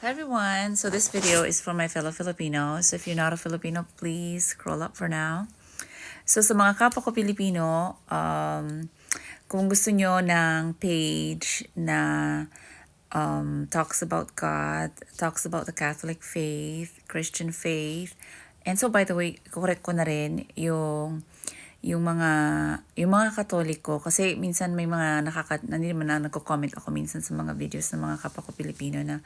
Hi everyone, so this video is for my fellow Filipinos. If you're not a Filipino, please scroll up for now. So sa mga kapwa ko Pilipino, kung gusto nyo ng page na talks about God, talks about the Catholic faith, Christian faith, and so by the way, correct ko na rin yung mga Katoliko kasi minsan may mga hindi naman na nagko-comment ako minsan sa mga videos ng mga kapwa ko Pilipino na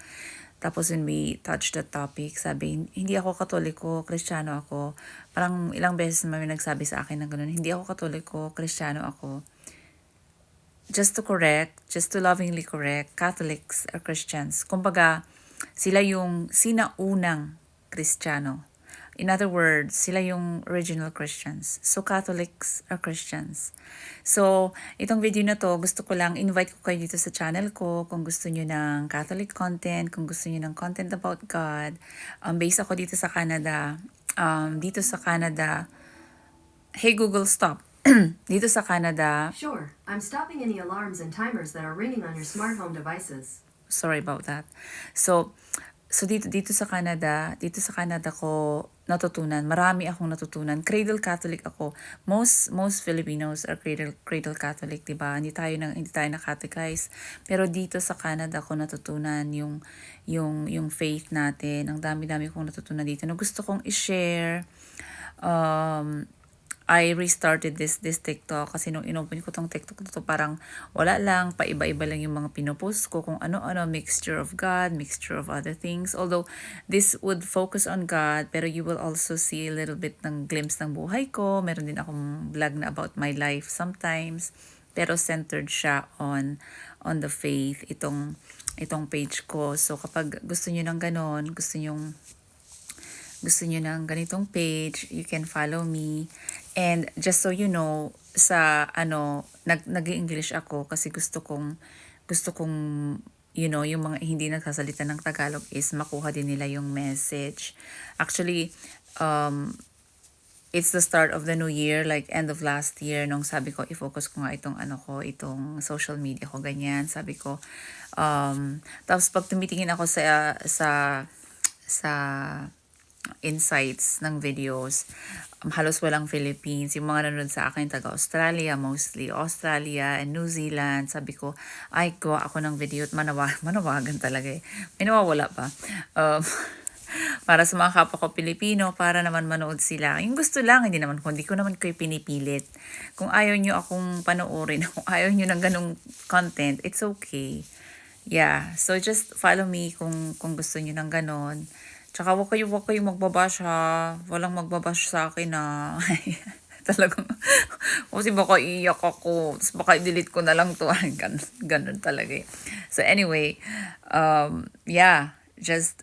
tapos when we touch the topic, sabi, hindi ako Katoliko, Kristiyano ako. Parang ilang beses naman may nagsabi sa akin na gano'n, hindi ako Katoliko, Kristiyano ako. Just to correct, just to lovingly correct, Catholics are Christians. Kumbaga, sila yung sinaunang Kristiyano. In other words, sila yung original Christians. So, Catholics are Christians. So, itong video na to, gusto ko lang invite ko kayo dito sa channel ko kung gusto nyo ng Catholic content, kung gusto nyo ng content about God. Based ako dito sa Canada. Hey Google, stop. Dito sa Canada. Sure, I'm stopping any alarms and timers that are ringing on your smart home devices. Sorry about that. So dito sa Canada ko natutunan. Marami akong natutunan. Cradle Catholic ako. Most Filipinos are cradle Catholic, 'di ba? Hindi tayo na catechize. Pero dito sa Canada ko natutunan yung faith natin. Ang dami-dami kong natutunan dito na gusto kong i-share. I restarted this TikTok kasi nung inopen ko tong TikTok to parang wala lang, paiba-iba lang yung mga pinupost ko kung ano-ano, mixture of God, mixture of other things. Although this would focus on God, pero you will also see a little bit ng glimpse ng buhay ko. Meron din akong vlog na about my life sometimes, pero centered siya on the faith itong page ko. So kapag gusto niyo ng ganon, gusto niyo ng ganitong page, you can follow me. And just so you know, nag-English ako kasi gusto kong yung mga hindi nagsasalita ng Tagalog is makuha din nila yung message. Actually, it's the start of the new year, like end of last year, nung sabi ko, i-focus ko nga itong social media ko, ganyan. Sabi ko, tapos pag tumitingin ako sa insights ng videos, halos walang Philippines. Yung mga nanonood sa akin, taga-Australia, mostly Australia and New Zealand. Sabi ko, ay, gawa ako ng video at manawagan talaga eh. May nawawala pa. Para sa mga kapwa ko Pilipino, para naman manood sila. Yung gusto lang, hindi ko naman kayo pinipilit. Kung ayaw nyo akong panoorin, kung ayaw nyo ng ganong content, it's okay. Yeah, so just follow me kung gusto nyo ng ganon. Tsaka wag kayo magbabash ha. Walang magbabash sa akin ha. Talagang, kasi baka iiyak ako. Tapos baka i-delete ko na lang to. Ganun talaga eh. So anyway, yeah. Just,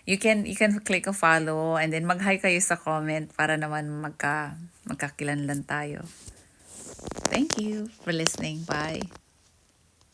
you can click a follow and then mag-hi kayo sa comment para naman magkakilanlan tayo. Thank you for listening. Bye.